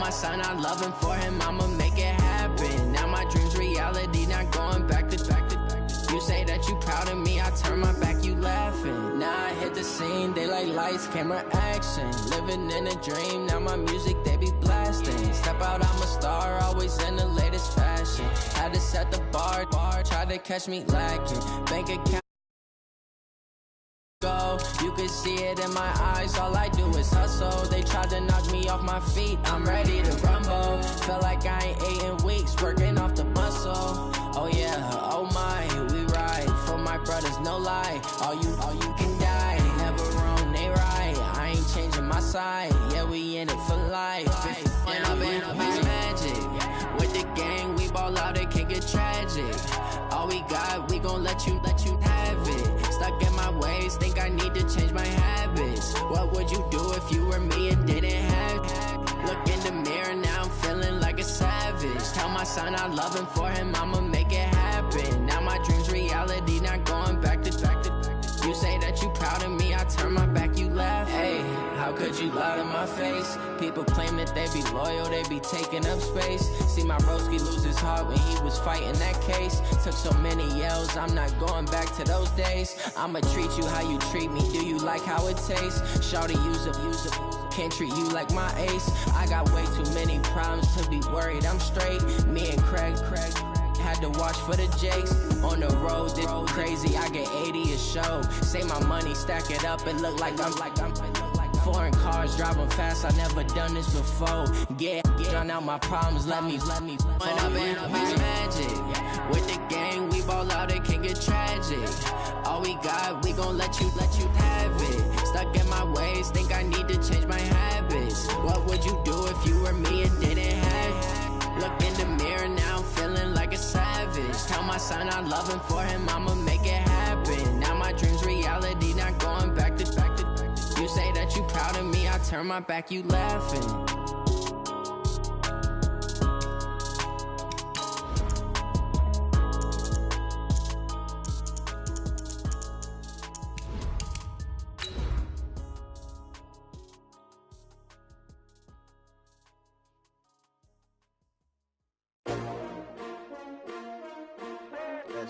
my son I love him, for him I'ma make it happen. Now my dream's reality, not going back to back to back. You say that you proud of me, I turn my back, you laughing. Now I hit the scene, they like lights, camera, action. Living in a dream, now my music they be blasting. Step out, I'm a star, always in the latest fashion. Had to set the bar, try to catch me lacking. Bank account go, you can see it in my eyes, all I do is hustle. They tried to knock me off my feet, I'm ready to rumble. Felt like I ain't ate in weeks, working off the muscle. Oh yeah, oh my, we ride for my brothers, no lie. All you can die, never wrong, they right. I ain't changing my side, yeah, we in it for life. And I've been magic, with the gang, we ball out, it can get tragic. All we got, we gon' let you have it. Stuck in my ways, think I need to change my habits. What would you do if you were me and didn't have it? Look in the mirror, now I'm feeling like a savage. Tell my son I love him, for him I'ma make it happen. Now my dream's reality, not going back to back to back. You say that you proud of me, I turn my back, you laugh. Hey, how could you lie to my face? People claim that they be loyal, they be taking up space. See my broski lose his heart when he was fighting that case. Took so many yells, I'm not going back to those days. I'ma treat you how you treat me, do you like how it tastes? Shawty, use up, can't treat you like my ace. I got way too many problems to be worried, I'm straight. Me and Craig had to watch for the Jakes. On the road, this crazy, I get 80 a show. Say my money, stack it up, it look like I'm foreign cars, driving fast, I never done this before. Get drown out my problems, let me When I've been magic, with the gang, we ball out, it can get tragic. All we got, we gon' let you have it. Stuck in my ways, think I need to change my habits. What would you do if you were me and didn't have it? Look in the mirror, now I'm feeling like a savage. Tell my son I love him, for him I'ma make it happen. Now my dream's reality, not going back to back to back. You say that you proud of me, I turn my back, you laughing.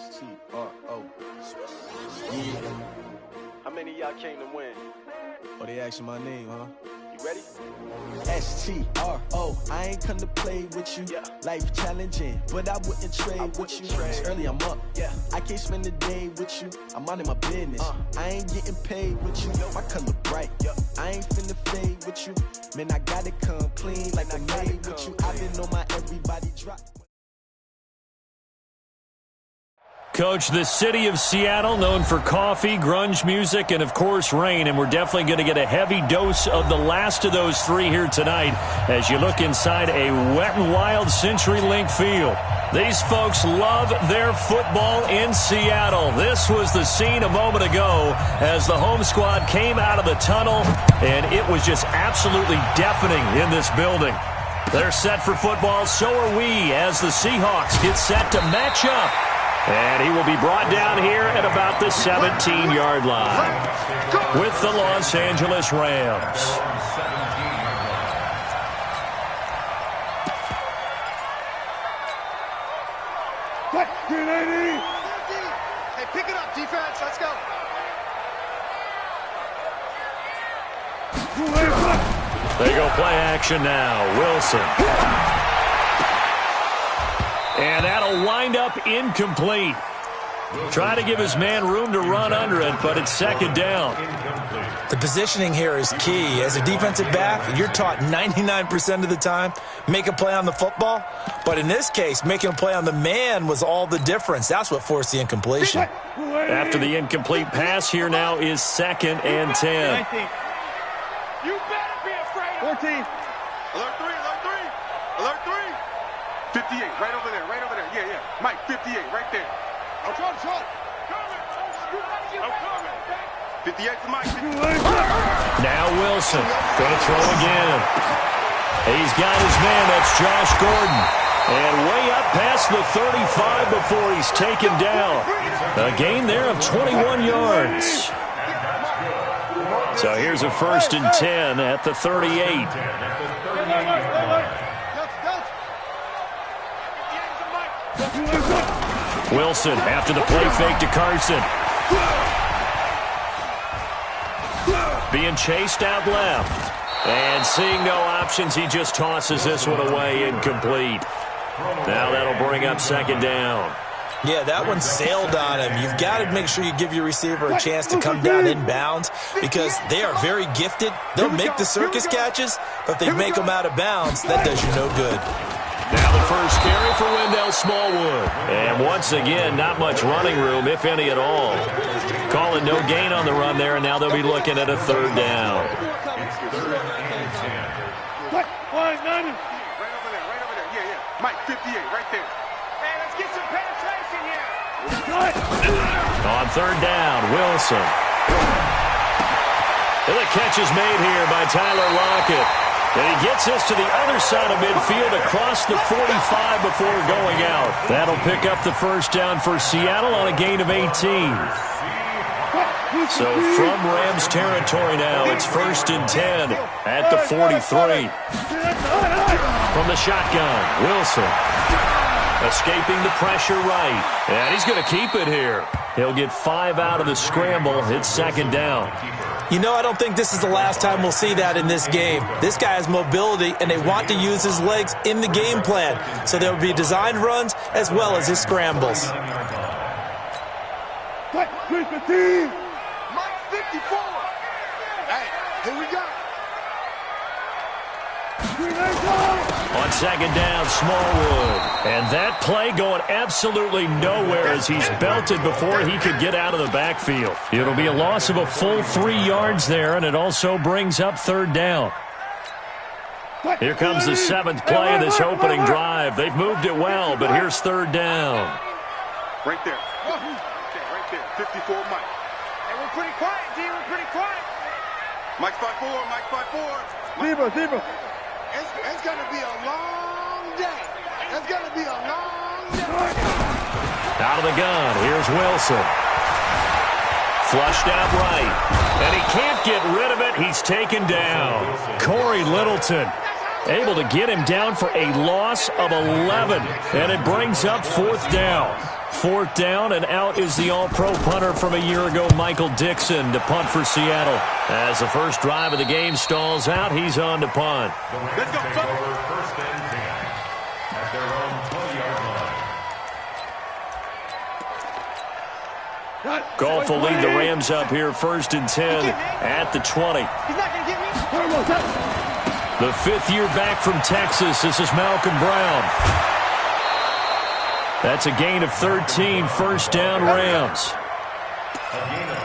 S-T-R-O. Yeah. How many of y'all came to win? Oh, they asking my name, huh? You ready? S-T-R-O. I ain't come to play with you. Yeah. Life challenging, but I wouldn't trade with you. It's early, I'm up. Yeah. I can't spend the day with you. I'm minding my business. I ain't getting paid with you. My color bright. I ain't finna fade with you. Man, I gotta come clean like I made with you. I've been on my everybody drop. Coach, the city of Seattle, known for coffee, grunge music, and, of course, rain. And we're definitely going to get a heavy dose of the last of those three here tonight as you look inside a Wet n Wild CenturyLink field. These folks love their football in Seattle. This was the scene a moment ago as the home squad came out of the tunnel, and it was just absolutely deafening in this building. They're set for football, so are we, as the Seahawks get set to match up. And he will be brought down here at about the 17-yard line with the Los Angeles Rams. Hey, pick it up, defense. Let's go. They go play action now. Wilson. And that'll wind up incomplete. Try to give his man room to run under it, but it's second down. The positioning here is key. As a defensive back, you're taught 99% of the time, make a play on the football. But in this case, making a play on the man was all the difference. That's what forced the incompletion. After the incomplete pass, here now is 2nd and 10. 19. You better be afraid. 14. Alert 3, alert 3. Alert 3. 58, right over there, right over there. Yeah, yeah. Mike, 58, right there. I'm trying. I'm coming. 58 to Mike. Now Wilson going to throw again. He's got his man. That's Josh Gordon. And way up past the 35 before he's taken down. A gain there of 21 yards. So here's a 1st and 10 at the 38. Wilson after the play fake to Carson. Being chased out left. And seeing no options, he just tosses this one away, incomplete. Now that'll bring up second down. Yeah, that one sailed on him. You've got to make sure you give your receiver a chance to come down inbounds because they are very gifted. They'll make the circus catches, but if they make them out of bounds, that does you no good. Now the first carry for Wendell Smallwood. And once again, not much running room, if any at all. Calling no gain on the run there, and now they'll be looking at a third down. Right over there. Yeah. Mike, 58, right there. Hey, let's get some penetration here. On third down, Wilson. And the catch is made here by Tyler Lockett. And he gets this to the other side of midfield across the 45 before going out. That'll pick up the first down for Seattle on a gain of 18. So from Rams territory now, it's 1st and 10 at the 43. From the shotgun, Wilson. Escaping the pressure right. And he's going to keep it here. He'll get 5 out of the scramble. It's second down. You know, I don't think this is the last time we'll see that in this game. This guy has mobility, and they want to use his legs in the game plan. So there will be designed runs as well as his scrambles. Mike 54. Hey, here we go. On second down, Smallwood. And that play going absolutely nowhere as he's belted before he could get out of the backfield. It'll be a loss of a full 3 yards there, and it also brings up third down. Here comes the 7th play of this opening drive. They've moved it well, but here's third down. Right there. Right there. 54, Mike. Hey, we're pretty quiet, D. We're pretty quiet. Mike 5-4. Mike 5-4. Zebra. It's going to be a long day. It's going to be a long day. Out of the gun, here's Wilson. Flushed out right. And he can't get rid of it. He's taken down. Corey Littleton able to get him down for a loss of 11. And it brings up 4th down. 4th down, and out is the all-pro punter from a year ago, Michael Dixon, to punt for Seattle. As the first drive of the game stalls out, he's on to punt. Let's go. First and 10 at their own 20-yard line. Goff will lead the Rams up here 1st and 10 at the 20. He's not going to get me. The 5th year back from Texas. This is Malcolm Brown. That's a gain of 13, first down Rams.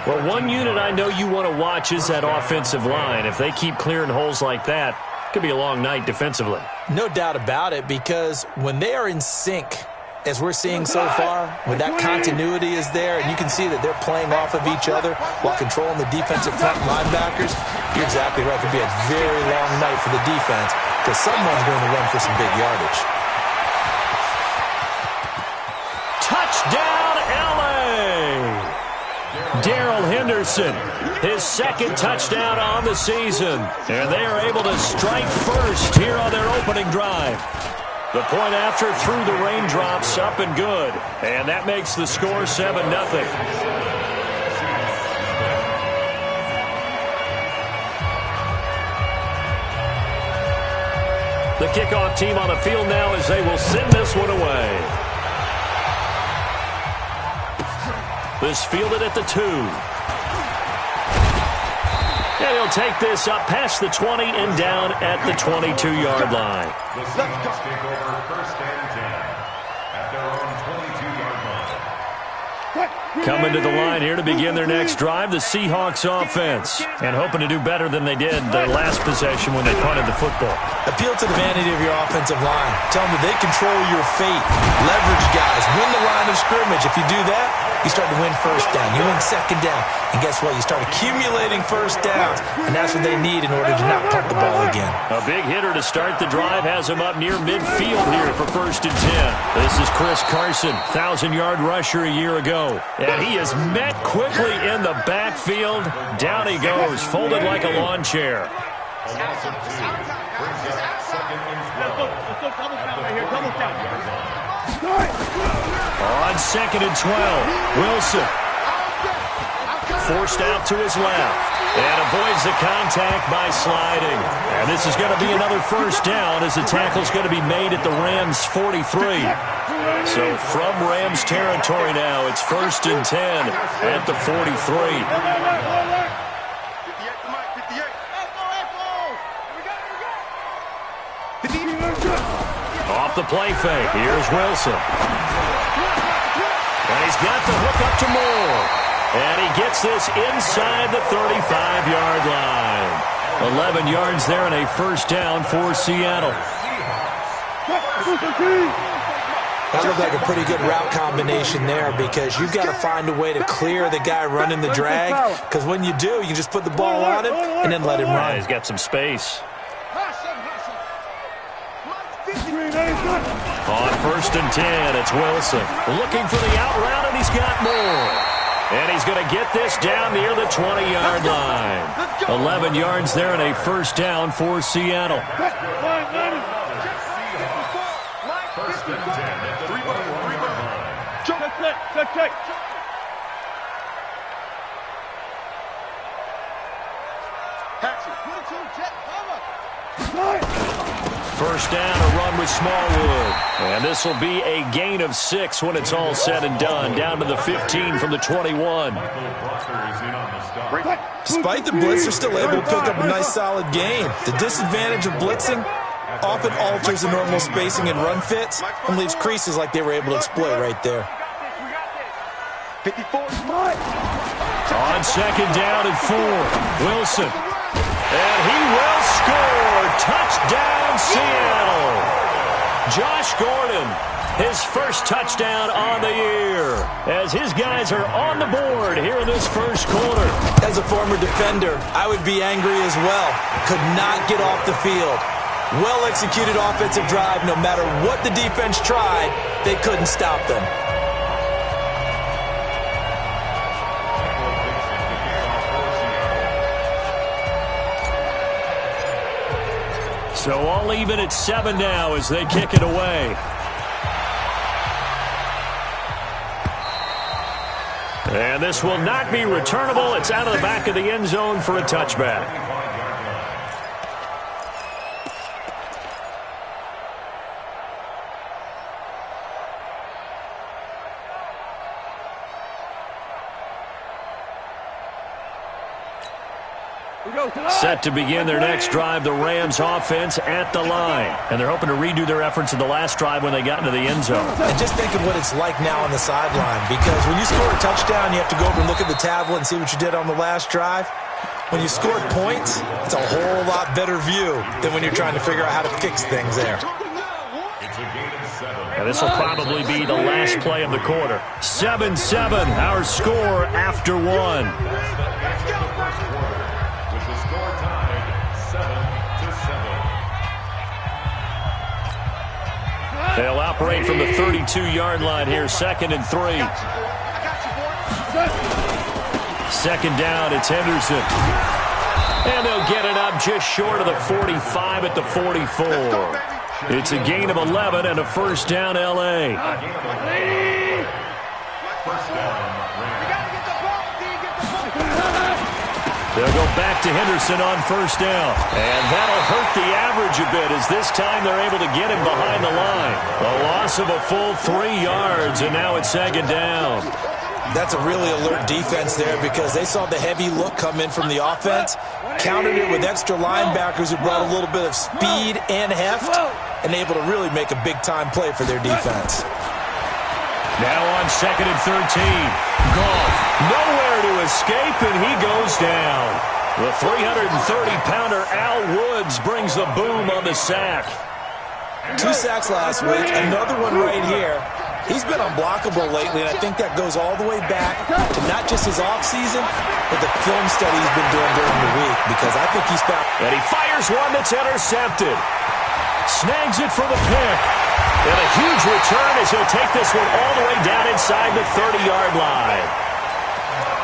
Well, one unit I know you want to watch is that offensive line. If they keep clearing holes like that, it could be a long night defensively. No doubt about it, because when they are in sync, as we're seeing so far, when that continuity is there, and you can see that they're playing off of each other while controlling the defensive front linebackers, you're exactly right. It could be a very long night for the defense because someone's going to run for some big yardage. Touchdown, L.A. Darrell Henderson, his 2nd touchdown on the season. And they are able to strike first here on their opening drive. The point after through the raindrops, up and good. And that makes the score 7-0. The kickoff team on the field now as they will send this one away. This fielded at the 2. And he'll take this up past the 20 and down at the 22-yard line. The Seahawks take over 1st and 10 at their own 22-yard line. Coming to the line here to begin their next drive, the Seahawks offense. And hoping to do better than they did their last possession when they punted the football. Appeal to the vanity of your offensive line. Tell them that they control your fate. Leverage guys. Win the line of scrimmage. If you do that, you start to win first down. You win second down. And guess what? You start accumulating first downs. And that's what they need in order to not punt the ball again. A big hitter to start the drive has him up near midfield here for 1st and 10. This is Chris Carson, 1,000-yard rusher a year ago. And he is met quickly in the backfield. Down he goes, folded like a lawn chair. A loss of 2 brings up 2nd and 12 at the 40-yard line. On 2nd and 12, Wilson forced out to his left and avoids the contact by sliding. And this is going to be another first down as the tackle's going to be made at the Rams' 43. So from Rams territory now, it's 1st and 10 at the 43. Off the play fake, here's Wilson. And he's got the hook up to Moore. And he gets this inside the 35-yard line. 11 yards there and a first down for Seattle. That looked like a pretty good route combination there because you've got to find a way to clear the guy running the drag. Because when you do, you can just put the ball on him and then let him run. Yeah, he's got some space. On 1st and 10, it's Wilson. Looking for the out route, and he's got more. And he's going to get this down near the 20-yard line. 11 yards there and a first down for Seattle. 1st and 10 at the 3-1 line. First down, a run with Smallwood. And this will be a gain of 6 when it's all said and done. Down to the 15 from the 21. Despite the blitz, they're still able to pick up a nice solid gain. The disadvantage of blitzing often alters the normal spacing and run fits and leaves creases like they were able to exploit right there. On 2nd down and 4, Wilson. And he will score. Touchdown, Seattle. Josh Gordon, his first touchdown on the year, as his guys are on the board here in this first quarter. As a former defender, I would be angry as well. Could not get off the field. Well-executed offensive drive. No matter what the defense tried, they couldn't stop them. So all even at 7 now as they kick it away. And this will not be returnable. It's out of the back of the end zone for a touchback. Set to begin their next drive, the Rams offense at the line. And they're hoping to redo their efforts in the last drive when they got into the end zone. And just think of what it's like now on the sideline, because when you score a touchdown, you have to go over and look at the tablet and see what you did on the last drive. When you scored points, it's a whole lot better view than when you're trying to figure out how to fix things there. And this will probably be the last play of the quarter. 7-7, our score after 1. They'll operate from the 32-yard line here, 2nd and 3. 2nd down, it's Henderson. And they'll get it up just short of the 45 at the 44. It's a gain of 11 and a first down, L.A. They'll go back to Henderson on first down. And that'll hurt the average a bit as this time they're able to get him behind the line. A loss of a full 3 yards, and now it's 2nd down. That's a really alert defense there because they saw the heavy look come in from the offense, countered it with extra linebackers who brought a little bit of speed and heft, and able to really make a big-time play for their defense. Now on 2nd and 13. Goff, nowhere to escape, and he goes down. The 330-pounder Al Woods brings the boom on the sack. 2 sacks last week, another one right here. He's been unblockable lately, and I think that goes all the way back to not just his offseason, but the film study he's been doing during the week, because I think he's found. And he fires one that's intercepted. Snags it for the pick. And a huge return as he'll take this one all the way down inside the 30-yard line.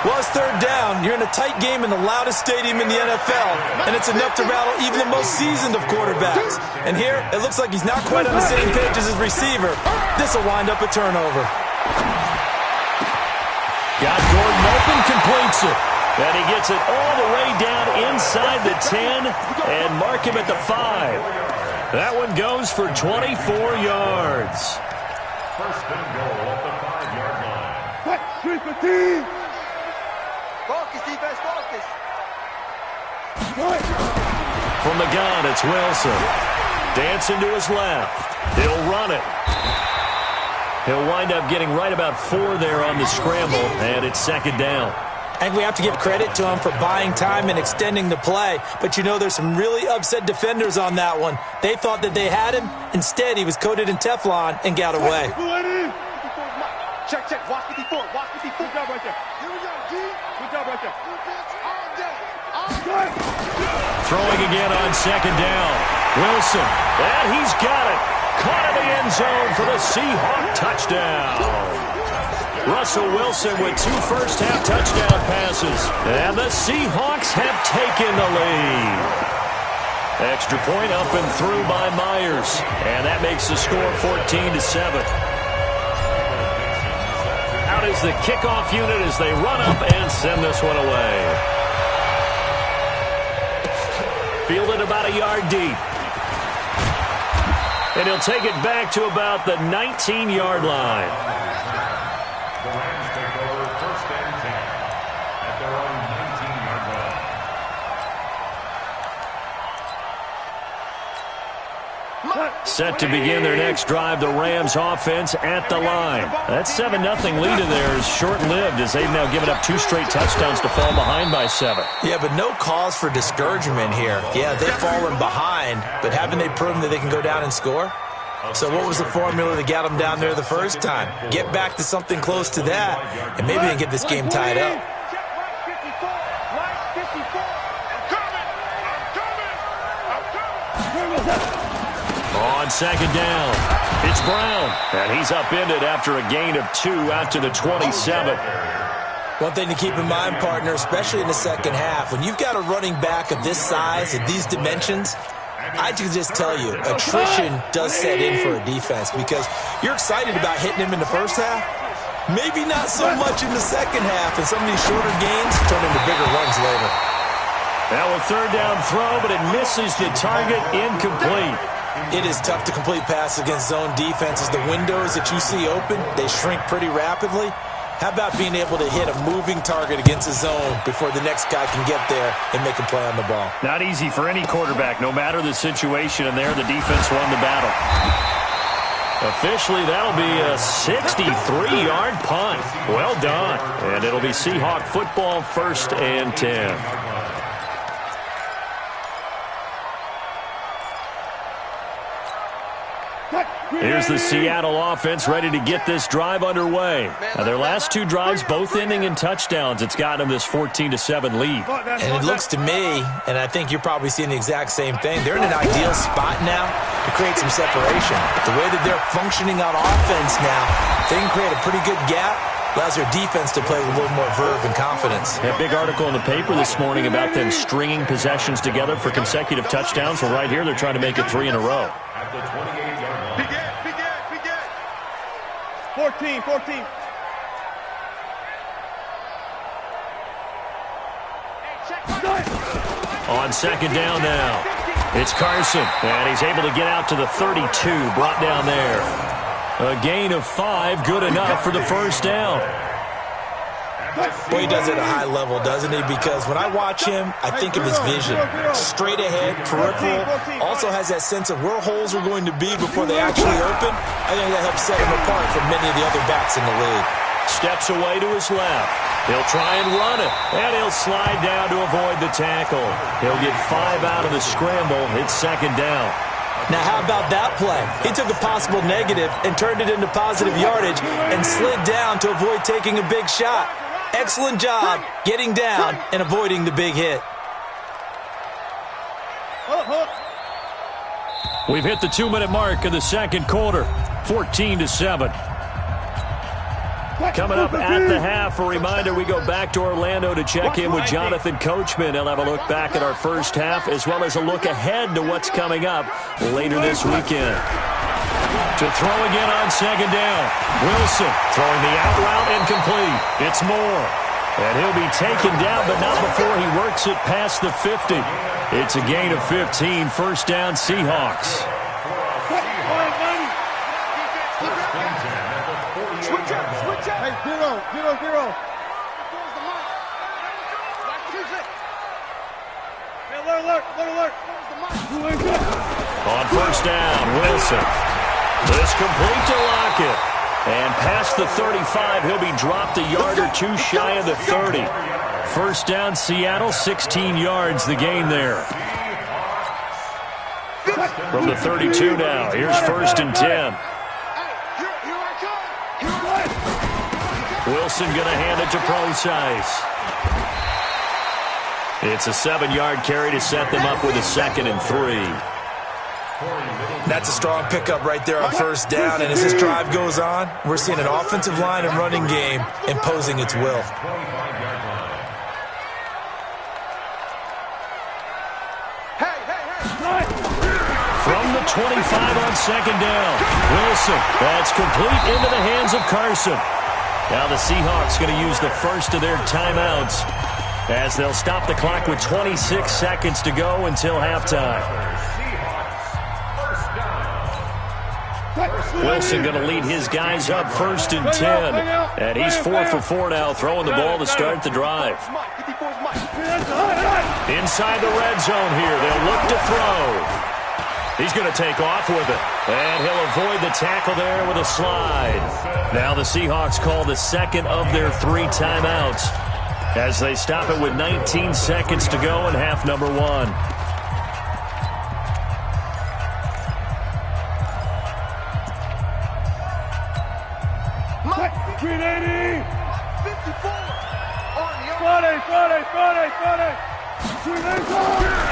Well, it's 3rd down. You're in a tight game in the loudest stadium in the NFL, and it's enough to rattle even the most seasoned of quarterbacks. And here, it looks like he's not quite on the same page as his receiver. This will wind up a turnover. Got Gordon open, completes it. And he gets it all the way down inside the 10 and mark him at the 5. That one goes for 24 yards. First and goal at the 5-yard line. Focus, defense, focus. From the gun, it's Wilson. Dancing to his left. He'll run it. He'll wind up getting right about 4 there on the scramble, and it's second down. I think we have to give credit to him for buying time and extending the play. But you know there's some really upset defenders on that one. They thought that they had him. Instead, he was coated in Teflon and got away. Check, watch 54, watch 54. Good job right there. Here we go, G. Good job right there. All day. Throwing again on second down. Wilson, and he's got it. Caught in the end zone for the Seahawk touchdown. Russell Wilson with 2 first-half touchdown passes. And the Seahawks have taken the lead. Extra point up and through by Myers. And that makes the score 14-7. Out is the kickoff unit as they run up and send this one away. Fielded about a yard deep. And he'll take it back to about the 19-yard line. The Rams take over first and 10 at their own 19-yard line. Set to begin their next drive, the Rams offense at the line. That 7-0 lead of theirs short-lived as they've now given up 2 straight touchdowns to fall behind by 7. Yeah, but no cause for discouragement here. Yeah, they've fallen behind, but haven't they proven that they can go down and score? So what was the formula that got them down there the first time? Get back to something close to that, and maybe they get this game tied up. On second down, it's Brown, and he's upended after a gain of 2 out to the 27. One thing to keep in mind, partner, especially in the second half, when you've got a running back of this size, of these dimensions, I can just tell you, attrition does set in for a defense because you're excited about hitting him in the first half. Maybe not so much in the second half, and some of these shorter gains turn into bigger runs later. Now a third down throw, but it misses the target, incomplete. It is tough to complete passes against zone defenses. The windows that you see open, they shrink pretty rapidly. How about being able to hit a moving target against a zone before the next guy can get there and make a play on the ball? Not easy for any quarterback, no matter the situation, and there the defense won the battle. Officially, that'll be a 63-yard punt. Well done. And it'll be Seahawk football, 1st and 10. Here's the Seattle offense ready to get this drive underway. Now, their last 2 drives both ending in touchdowns. It's gotten them this 14-7 lead. And it looks to me, and I think you're probably seeing the exact same thing, they're in an ideal spot now to create some separation. The way that they're functioning on offense now, they can create a pretty good gap. Allows their defense to play with a little more verve and confidence. A big article in the paper this morning about them stringing possessions together for consecutive touchdowns. Well, right here, they're trying to make it 3 in a row. At the 28-yard line. Begin. 14. On second down now, it's Carson, and he's able to get out to the 32, brought down there. A gain of 5, good enough for the first down. Boy, he does it at a high level, doesn't he? Because when I watch him, I think of his vision. Straight ahead, peripheral. Also has that sense of where holes are going to be before they actually open. I think that helps set him apart from many of the other backs in the league. Steps away to his left. He'll try and run it, and he'll slide down to avoid the tackle. He'll get 5 out of the scramble. It's second down. Now, how about that play? He took a possible negative and turned it into positive yardage and slid down to avoid taking a big shot. Excellent job getting down and avoiding the big hit. We've hit the 2-minute mark of the second quarter, 14-7. Coming up at the half, a reminder we go back to Orlando to check in with Jonathan Coachman. He'll have a look back at our first half as well as a look ahead to what's coming up later this weekend. To throw again on second down. Wilson throwing the out route incomplete. It's Moore. And he'll be taken down, but not before he works it past the 50. It's a gain of 15. First down, Seahawks. Hey, 0-0-0. Alert. On first down, Wilson. This complete to Lockett. And past the 35, he'll be dropped a yard or two shy of the 30. First down, Seattle, 16 yards, the gain there. From the 32 now, here's first and 10. Wilson going to hand it to Procise. It's a 7-yard carry to set them up with a 2nd and 3. That's a strong pickup right there on first down, and as this drive goes on, we're seeing an offensive line and running game imposing its will. From the 25 on second down, Wilson. That's complete into the hands of Carson. Now the Seahawks going to use the first of their timeouts as they'll stop the clock with 26 seconds to go until halftime. Wilson going to lead his guys up first and 10. And he's 4 for 4 now, throwing the ball to start the drive. Inside the red zone here, they'll look to throw. He's going to take off with it. And he'll avoid the tackle there with a slide. Now the Seahawks call the second of their 3 timeouts as they stop it with 19 seconds to go in half number 1.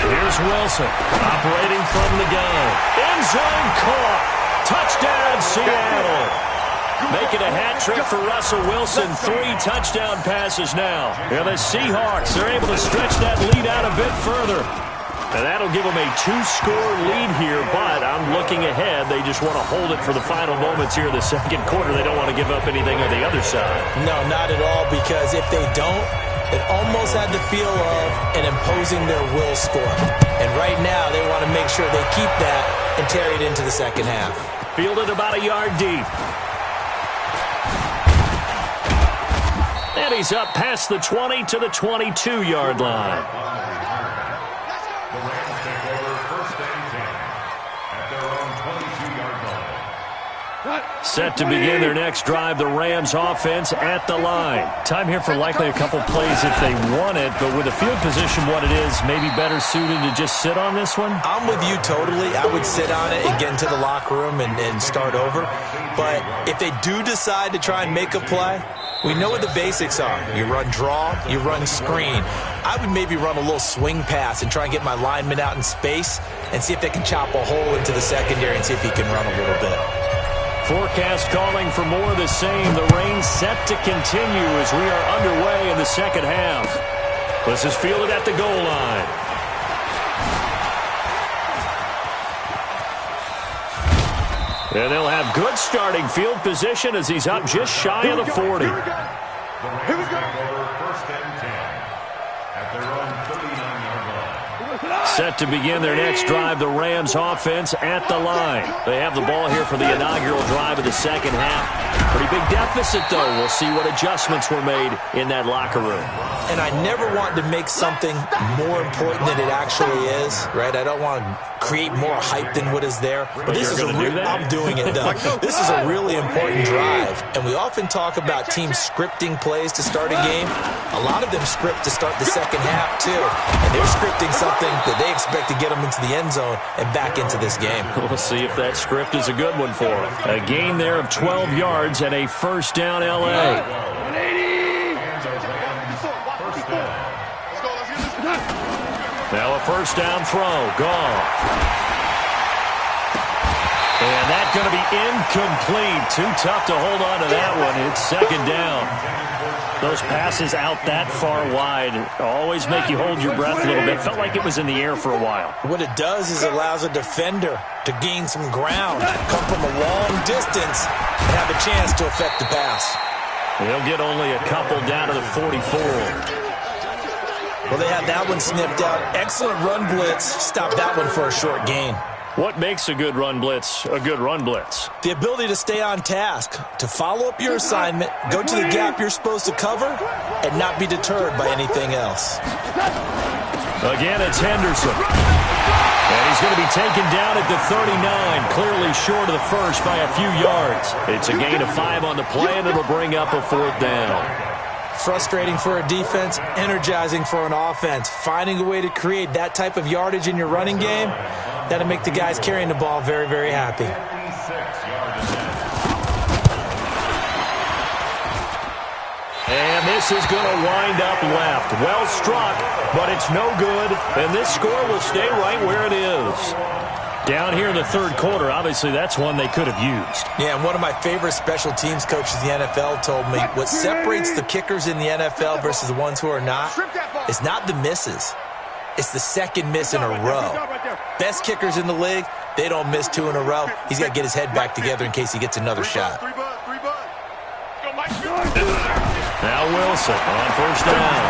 Here's Wilson, operating from the gun. End zone caught. Touchdown, Seattle. Making a hat trick for Russell Wilson. 3 touchdown passes now. And the Seahawks are able to stretch that lead out a bit further. And that'll give them a 2-score lead here, but I'm looking ahead. They just want to hold it for the final moments here in the second quarter. They don't want to give up anything on the other side. No, not at all, because if they don't, it almost had the feel of an imposing their will score. And right now, they want to make sure they keep that and carry it into the second half. Fielded about a yard deep. And he's up past the 20 to the 22-yard line. The Rams take over first and 10 at their own 22-yard line. Set to begin their next drive, the Rams offense at the line. Time here for likely a couple plays if they want it, but with the field position what it is, maybe better suited to just sit on this one? I'm with you totally. I would sit on it and get into the locker room and start over. But if they do decide to try and make a play, we know what the basics are. You run draw, you run screen. I would maybe run a little swing pass and try and get my lineman out in space and see if they can chop a hole into the secondary and see if he can run a little bit. Forecast calling for more of the same. The rain set to continue as we are underway in the second half. This is fielded at the goal line. And they'll have good starting field position as he's up just shy of the 40. The Rams take over first and 10 at their own 39-yard line. Set to begin their next drive, the Rams offense at the line. They have the ball here for the inaugural drive of the second half. Pretty big deficit, though. We'll see what adjustments were made in that locker room. And I never want to make something more important than it actually is, right? I don't want to create more hype than what is there. But this is I'm doing it, though. This is a really important drive. And we often talk about teams scripting plays to start a game. A lot of them script to start the second half, too. And they're scripting something that they expect to get them into the end zone and back into this game. We'll see if that script is a good one for them. A gain there of 12 yards and a first down L.A. Now a first down throw. Gone. And that going to be incomplete. Too tough to hold on to that one. It's second down. Those passes out that far wide always make you hold your breath a little bit. Felt like it was in the air for a while. What it does is it allows a defender to gain some ground, come from a long distance, and have a chance to affect the pass. They'll get only a couple down to the 44. Well, they had that one sniffed out. Excellent run blitz. Stop that one for a short gain. What makes a good run blitz a good run blitz? The ability to stay on task, to follow up your assignment, go to the gap you're supposed to cover, and not be deterred by anything else. Again, it's Henderson. And he's going to be taken down at the 39, clearly short of the first by a few yards. It's a gain of 5 on the play, and it'll bring up a 4th down. Frustrating for a defense, energizing for an offense. Finding a way to create that type of yardage in your running game, that'll make the guys carrying the ball very, very happy. And this is going to wind up left. Well struck, but it's no good. And this score will stay right where it is. Down here in the third quarter, obviously that's one they could have used. Yeah, and one of my favorite special teams coaches in the NFL told me what separates the kickers in the NFL versus the ones who are not is not the misses. It's the second miss in a row. Best kickers in the league, they don't miss 2 in a row. He's got to get his head back together in case he gets another shot. Now Wilson on first down.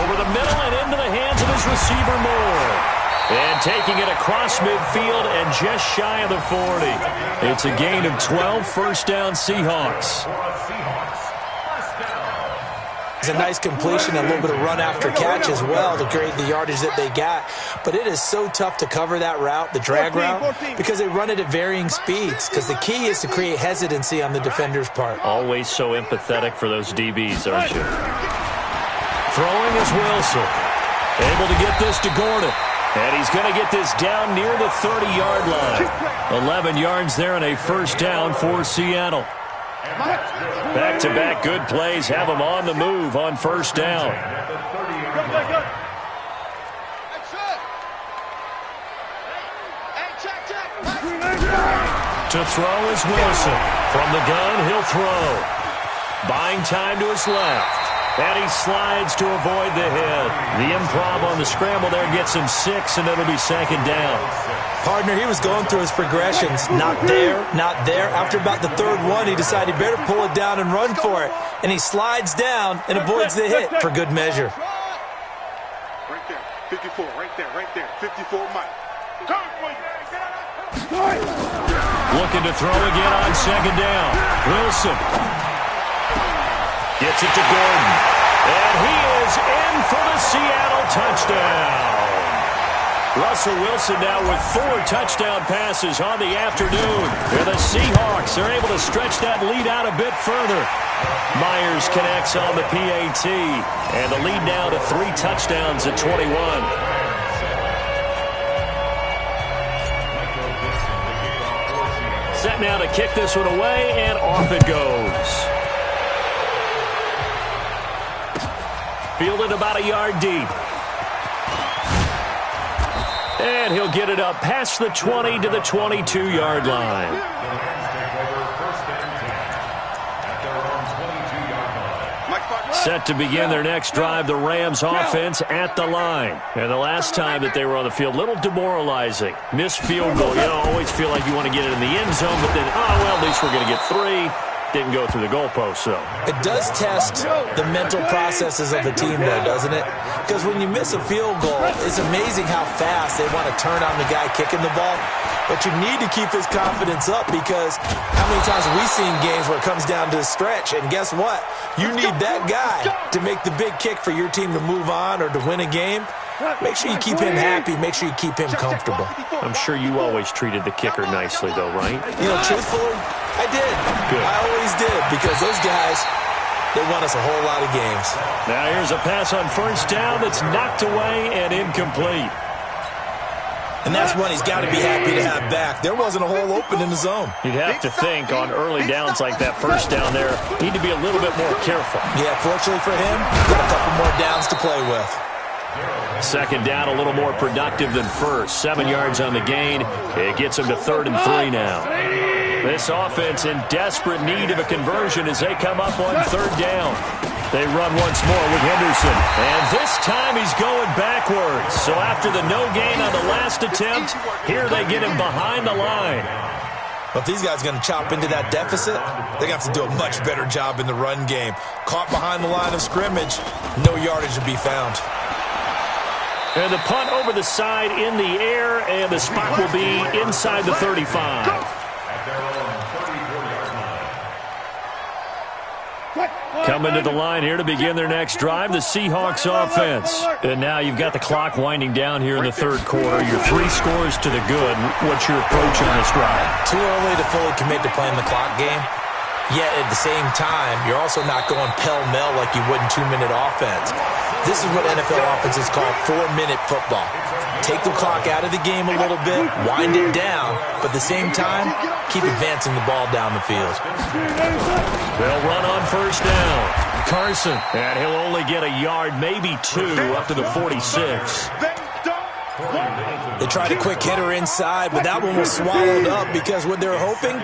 Over the middle and into the hands of his receiver Moore. And taking it across midfield and just shy of the 40. It's a gain of 12, first down Seahawks. It's a nice completion, a little bit of run after catch as well to create the yardage that they got. But it is so tough to cover that route, the drag route, because they run it at varying speeds. Because the key is to create hesitancy on the defender's part. Always so empathetic for those DBs, aren't you? Throwing is Wilson. Able to get this to Gordon. And he's going to get this down near the 30-yard line. 11 yards there and a first down for Seattle. Back-to-back good plays have them on the move on first down. To throw is Wilson. From the gun, he'll throw. Buying time to his left. And he slides to avoid the hit. The improv on the scramble there gets him 6, and it'll be second down. Partner, he was going through his progressions. Not there, not there. After about the third one, he decided he better pull it down and run for it. And he slides down and avoids the hit for good measure. Right there, 54, right there, 54, Mike. Looking to throw again on second down. Wilson gets it to Gordon. And he is in for the Seattle touchdown. Russell Wilson now with 4 touchdown passes on the afternoon. And the Seahawks are able to stretch that lead out a bit further. Myers connects on the PAT. And the lead now to 3 touchdowns at 21. Set now to kick this one away, and off it goes. Fielded about a yard deep. And he'll get it up past the 20 to the 22-yard line. Set to begin their next drive, the Rams offense at the line. And the last time that they were on the field, a little demoralizing. Missed field goal. You don't always feel like you want to get it in the end zone, but then, oh, well, at least we're going to get 3. Didn't go through the goalpost, so. It does test the mental processes of the team, though, doesn't it? Because when you miss a field goal, it's amazing how fast they want to turn on the guy kicking the ball. But you need to keep his confidence up because how many times have we seen games where it comes down to the stretch? And guess what? You need that guy to make the big kick for your team to move on or to win a game. Make sure you keep him happy. Make sure you keep him comfortable. I'm sure you always treated the kicker nicely, though, right? You know, truthfully, I did. Good. I always did because those guys, they won us a whole lot of games. Now here's a pass on first down that's knocked away and incomplete. And that's one he's got to be happy to have back. There wasn't a hole open in the zone. You'd have to think on early downs like that first down there, need to be a little bit more careful. Yeah, fortunately for him, got a couple more downs to play with. Second down, a little more productive than first. 7 yards on the gain. It gets them to 3rd and 3 now. This offense in desperate need of a conversion as they come up on 3rd down. They run once more with Henderson. And this time he's going backwards. So after the no gain on the last attempt, here they get him behind the line. Well, if these guys are going to chop into that deficit, they're going to have to do a much better job in the run game. Caught behind the line of scrimmage, no yardage to be found. And the punt over the side in the air, and the spot will be inside the 35. Coming to the line here to begin their next drive, the Seahawks offense. And now you've got the clock winding down here in the 3rd quarter. Your 3 scores to the good. What's your approach on this drive? Too early to fully commit to playing the clock game. Yet at the same time, you're also not going pell-mell like you would in 2-minute offense. This is what NFL offenses call 4-minute football. Take the clock out of the game a little bit, wind it down, but at the same time, keep advancing the ball down the field. They'll run on 1st down. Carson, and he'll only get a yard, maybe 2, up to the 46. They tried a quick hitter inside, but that one was swallowed up because what they're hoping,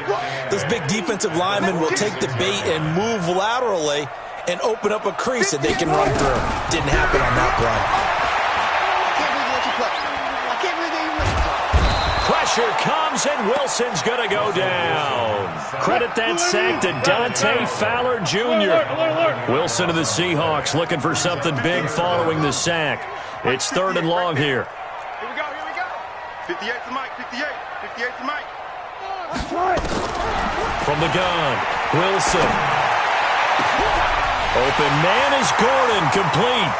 those big defensive linemen will take the bait and move laterally and open up a crease that they can run through. Didn't happen on that play. Pressure comes, and Wilson's going to go down. Credit that sack to Dante Fowler Jr. Wilson of the Seahawks looking for something big following the sack. It's 3rd and long here. Here we go. 58 to Mike, 58 to Mike. From the gun, Wilson. Open man is Gordon, complete.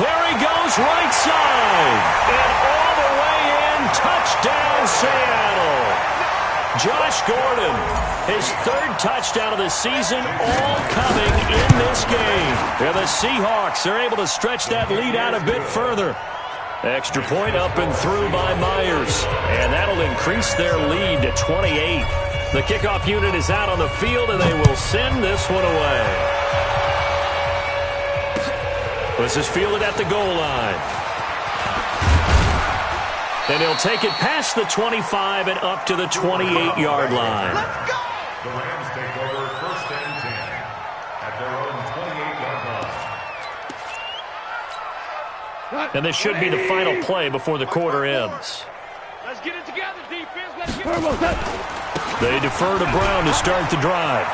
There he goes, right side. And all the way in, touchdown Seattle. Josh Gordon, his 3rd touchdown of the season, all coming in this game. And the Seahawks are able to stretch that lead out a bit further. Extra point up and through by Myers. And that'll increase their lead to 28. The kickoff unit is out on the field, and they will send this one away. This is fielded at the goal line. And he'll take it past the 25 and up to the 28-yard line. Let's go! The Rams take over 1st and 10 at their own 28-yard line. And this should be the final play before the quarter ends. Let's get it together, defense. Let's get it. They defer to Brown to start the drive.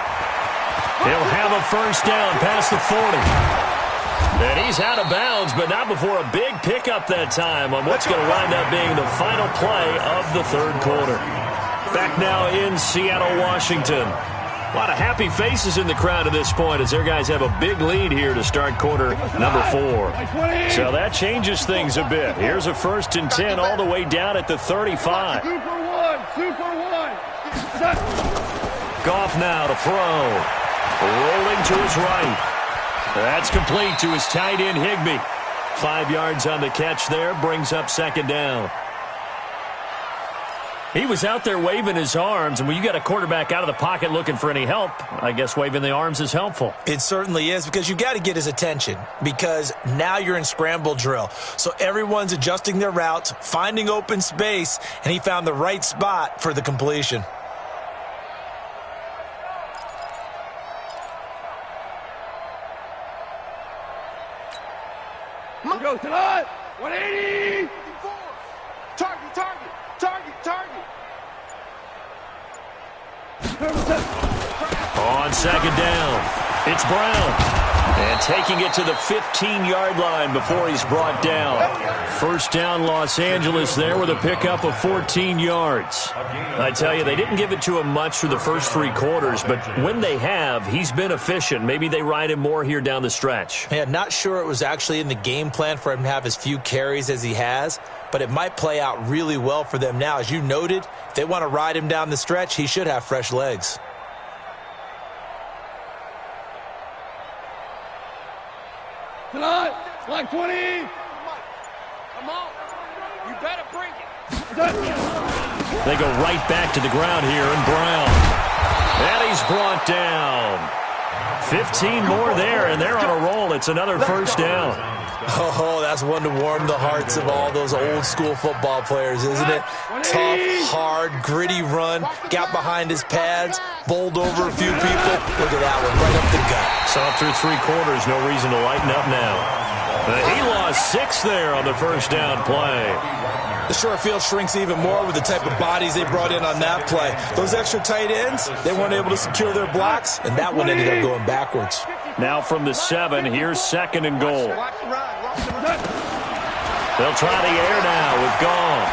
He'll have a 1st down past the 40. And he's out of bounds, but not before a big pickup that time on what's going to wind up being the final play of the 3rd quarter. Back now in Seattle, Washington. A lot of happy faces in the crowd at this point as their guys have a big lead here to start quarter number 4. So that changes things a bit. Here's a 1st and 10 all the way down at the 35. Super one. Goff now to throw. Rolling to his right. That's complete to his tight end, Higbee. 5 yards on the catch there, brings up 2nd down. He was out there waving his arms, and when you got a quarterback out of the pocket looking for any help, I guess waving the arms is helpful. It certainly is, because you got to get his attention, because now you're in scramble drill. So everyone's adjusting their routes, finding open space, and he found the right spot for the completion. Go tonight. 180. Target. On 2nd down, it's Brown. And taking it to the 15-yard line before he's brought down. 1st down, Los Angeles there with a pickup of 14 yards. I tell you, they didn't give it to him much for the first 3 quarters, but when they have, he's been efficient. Maybe they ride him more here down the stretch. Yeah, not sure it was actually in the game plan for him to have as few carries as he has, but it might play out really well for them now. As you noted, if they want to ride him down the stretch, he should have fresh legs. Tonight, like 20. Come on. You better bring it. They go right back to the ground here, and Brown. And he's brought down. 15 more there, and they're on a roll. It's another first down. Oh, that's one to warm the hearts of all those old-school football players, isn't it? Tough, hard, gritty run, got behind his pads, bowled over a few people. Look at that one, right up the gut. Saw through 3 quarters, no reason to lighten up now. He lost 6 there on the first down play. The short field shrinks even more with the type of bodies they brought in on that play. Those extra tight ends, they weren't able to secure their blocks, and that one ended up going backwards. Now from the 7, here's 2nd and goal. They'll try the air now with Goff.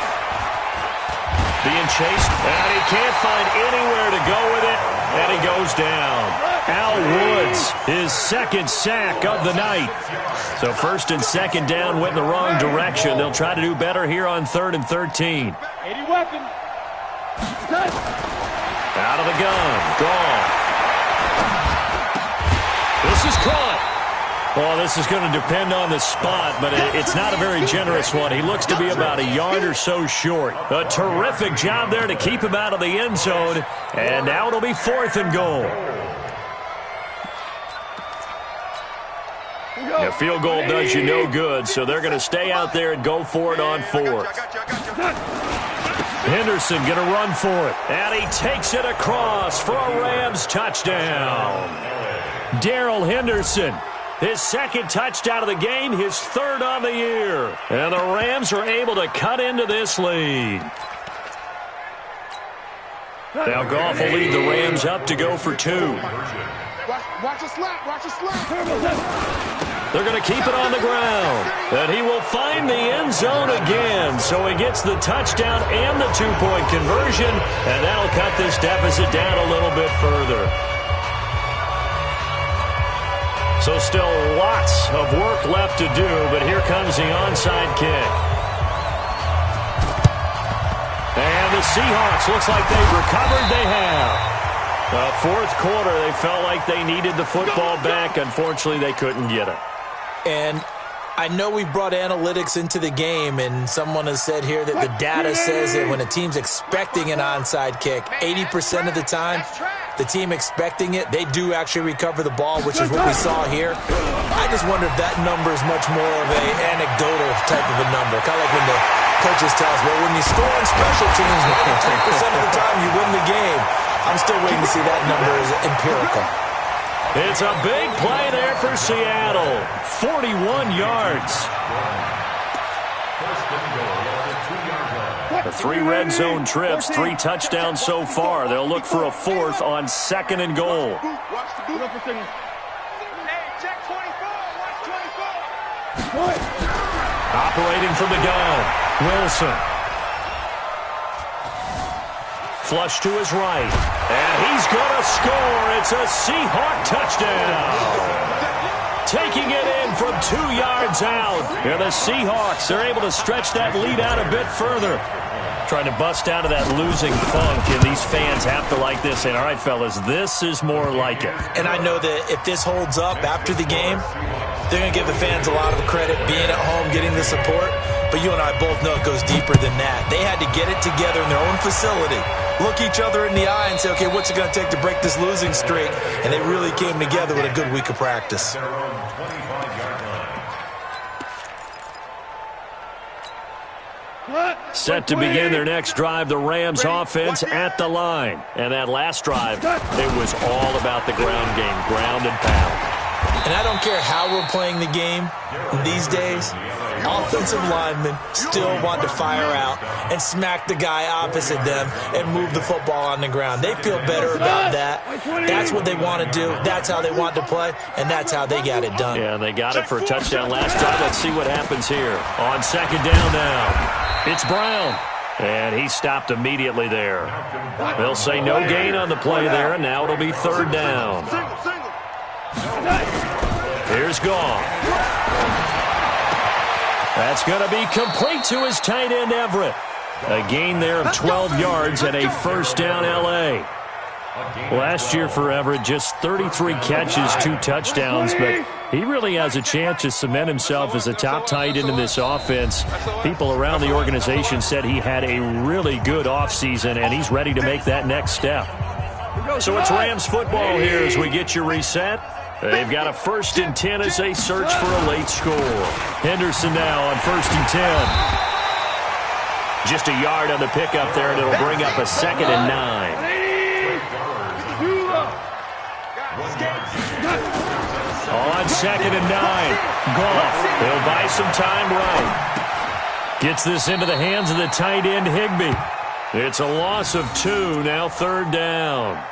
Being chased, and he can't find anywhere to go with it, and he goes down. Al Woods, his 2nd sack of the night. So 1st and 2nd down went in the wrong direction. They'll try to do better here on 3rd and 13. 80 weapon. Out of the gun, Goff. This is caught. Well, this is going to depend on the spot, but it's not a very generous one. He looks to be about a yard or so short. A terrific job there to keep him out of the end zone. And now it'll be 4th and goal. A field goal does you no good, so they're going to stay out there and go for it on 4th. Henderson going to run for it, and he takes it across for a Rams touchdown. Darrell Henderson, his 2nd touchdown of the game, his 3rd on the year. And the Rams are able to cut into this lead. Now Goff will lead the Rams up to go for 2. Watch a slap. They're going to keep it on the ground. And he will find the end zone again. So he gets the touchdown and the 2-point conversion. And that'll cut this deficit down a little bit further. So still lots of work left to do, but here comes the onside kick. And the Seahawks, looks like they've recovered. They have. 4th quarter, they felt like they needed the football back. Unfortunately, they couldn't get it. And I know we brought analytics into the game, and someone has said here that the data says that when a team's expecting an onside kick, 80% of the time, the team expecting it, they do actually recover the ball, which is what we saw here. I just wonder if that number is much more of an anecdotal type of a number. Kind of like when the coaches tell us, well, when you score on special teams, 93% of the time you win the game. I'm still waiting to see that number is empirical. It's a big play there for Seattle. 41 yards. 3 red zone trips, 3 touchdowns so far. They'll look for a 4th on 2nd and goal. Operating from the gun, Wilson. Flush to his right, and he's going to score. It's a Seahawk touchdown. Taking it in from 2 yards out. And the Seahawks are able to stretch that lead out a bit further. Trying to bust out of that losing funk, and these fans have to like this. And all right, fellas, this is more like it. And I know that if this holds up after the game, they're going to give the fans a lot of credit, being at home, getting the support. But you and I both know it goes deeper than that. They had to get it together in their own facility, look each other in the eye and say, okay, what's it going to take to break this losing streak? And they really came together with a good week of practice. Set to begin their next drive, the Rams offense at the line. And that last drive, it was all about the ground game, ground and pound. And I don't care how we're playing the game these days, offensive linemen still want to fire out and smack the guy opposite them and move the football on the ground. They feel better about that. That's what they want to do. That's how they want to play, and that's how they got it done. Yeah, they got it for a touchdown last drive. Let's see what happens here. On 2nd down now, it's Brown. And he stopped immediately there. They'll say no gain on the play there, and now it'll be 3rd down. Here's Goff. That's going to be complete to his tight end, Everett. A gain there of 12 yards and a first down, L.A. Last year for Everett, just 33 catches, 2 touchdowns, but he really has a chance to cement himself as a top tight end in this offense. People around the organization said he had a really good offseason, and he's ready to make that next step. So it's Rams football here as we get you reset. They've got a 1st and 10 as they search for a late score. Henderson now on 1st and 10. Just a yard on the pickup there, and it'll bring up a 2nd and 9. On 2nd and 9, Goff. He'll buy some time right. Gets this into the hands of the tight end, Higbee. It's a loss of 2, now 3rd down.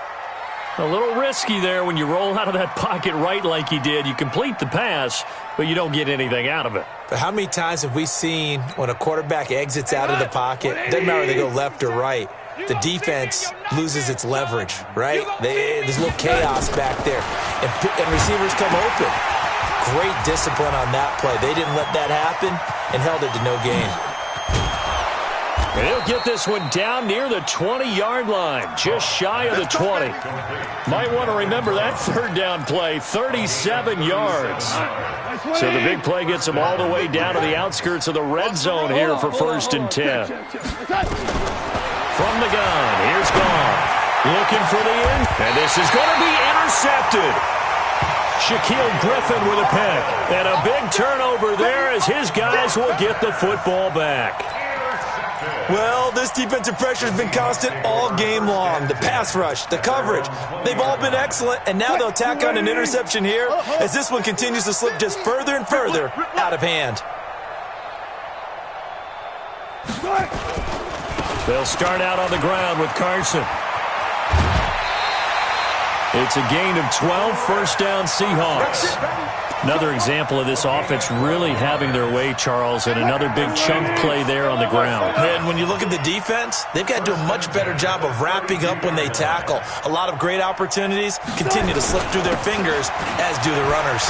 A little risky there when you roll out of that pocket right like he did. You complete the pass, but you don't get anything out of it. But how many times have we seen when a quarterback exits out of the pocket, doesn't matter if they go left or right, the defense loses its leverage, right? There's a little chaos back there, and receivers come open. Great discipline on that play. They didn't let that happen and held it to no gain. And he'll get this one down near the 20-yard line, just shy of the 20. Might want to remember that 3rd down play, 37 yards. So the big play gets him all the way down to the outskirts of the red zone here for 1st and 10. From the gun, here's Goff. Looking for the end, and this is going to be intercepted. Shaquille Griffin with a pick, and a big turnover there as his guys will get the football back. Well, this defensive pressure has been constant all game long. The pass rush, the coverage, they've all been excellent, and now they'll tack on an interception here as this one continues to slip just further and further out of hand. They'll start out on the ground with Carson. It's a gain of 12, 1st down Seahawks. Another example of this offense really having their way, Charles, and another big chunk play there on the ground. And when you look at the defense, they've got to do a much better job of wrapping up when they tackle. A lot of great opportunities continue to slip through their fingers, as do the runners.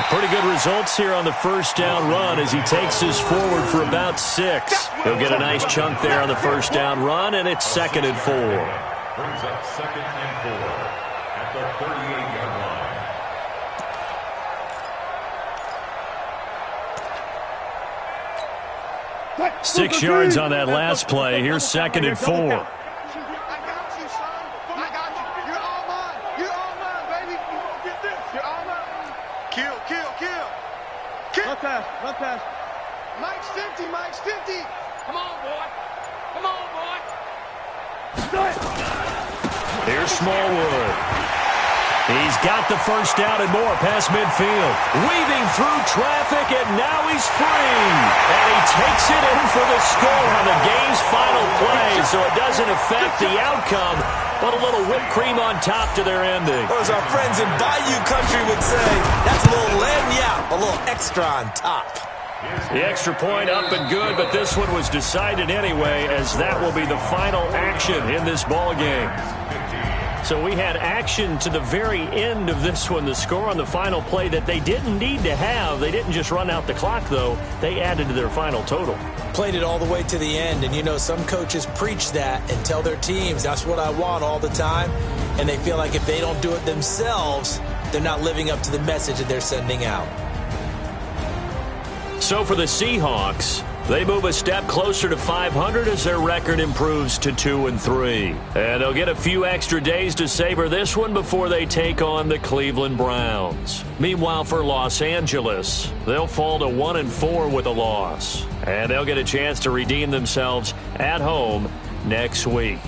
Pretty good results here on the 1st down run as he takes this forward for about 6. He'll get a nice chunk there on the 1st down run, and it's 2nd and 4. Brings up 2nd and 4 at the 38-yard line. 6 yards on that last play. Here's 2nd and 4. I got you, son. I got you. You're all mine. You're all mine, baby. Get this. You're all mine. Kill. Run pass. Mike's 50. Come on, boy. Here's Smallwood. He's got the 1st down and more past midfield. Weaving through traffic, and now he's free. And he takes it in for the score on the game's final play, so it doesn't affect the outcome, but a little whipped cream on top to their ending. Or as our friends in Bayou Country would say, that's a little lagniappe, a little extra on top. The extra point up and good, but this one was decided anyway, as that will be the final action in this ball game. So we had action to the very end of this one. The score on the final play that they didn't need to have. They didn't just run out the clock, though. They added to their final total. Played it all the way to the end, and you know some coaches preach that and tell their teams, that's what I want all the time, and they feel like if they don't do it themselves, they're not living up to the message that they're sending out. So for the Seahawks, they move a step closer to 500 as their record improves to 2-3. And they'll get a few extra days to savor this one before they take on the Cleveland Browns. Meanwhile, for Los Angeles, they'll fall to 1-4 with a loss. And they'll get a chance to redeem themselves at home next week.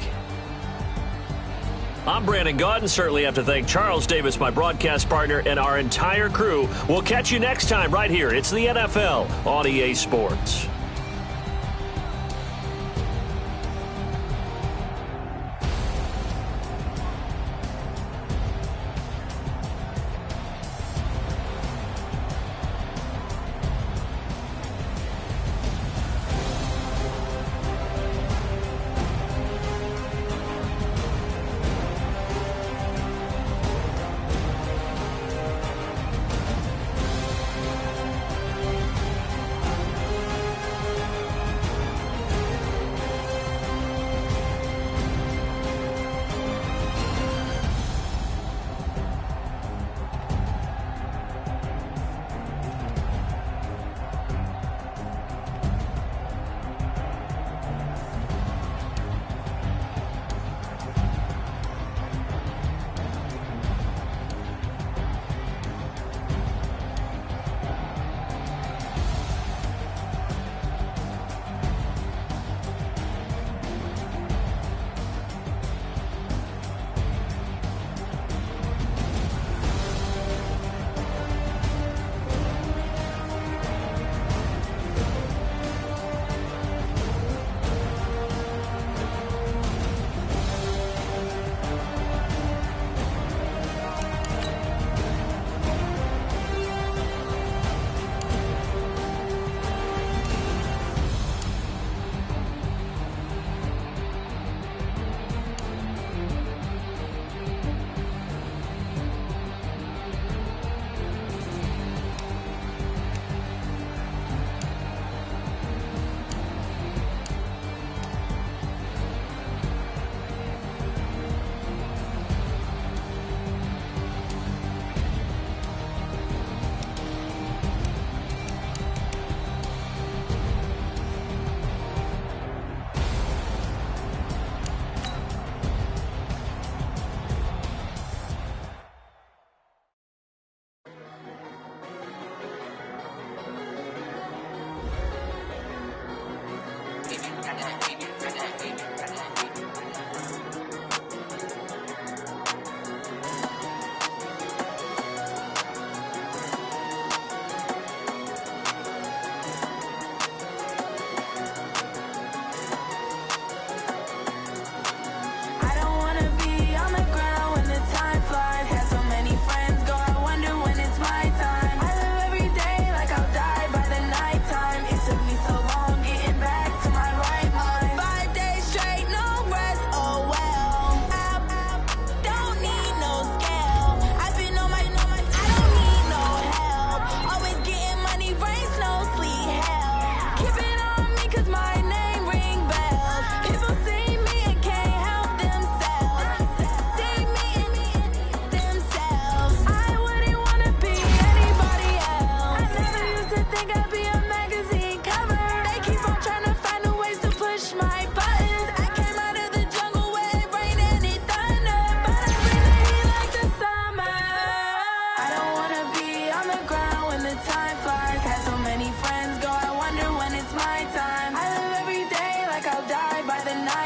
I'm Brandon Gaudin. Certainly have to thank Charles Davis, my broadcast partner, and our entire crew. We'll catch you next time right here. It's the NFL on EA Sports.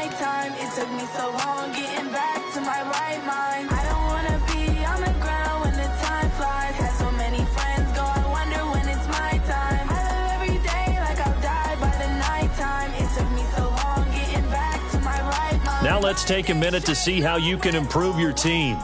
nighttime. It took me so long getting back to my right mind. I don't wanna be on the ground when the time flies. Had so many friends go, I wonder when it's my time. I live every day like I'll die by the nighttime. It took me so long getting back to my right mind. Now let's take a minute to see how you can improve your team.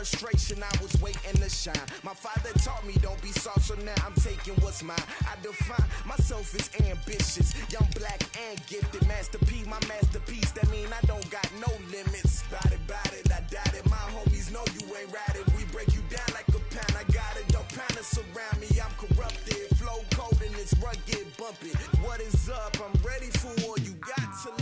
Frustration, I was waiting to shine. My father taught me don't be soft, so now I'm taking what's mine. I define myself as ambitious, young, black, and gifted. Master P, my masterpiece. That mean I don't got no limits. Bout it, I doubt it. My homies know you ain't ratted. We break you down like a pound. I got it, don't pound us around me. I'm corrupted, flow cold and it's rugged, bumpy. What is up? I'm ready for war. You got to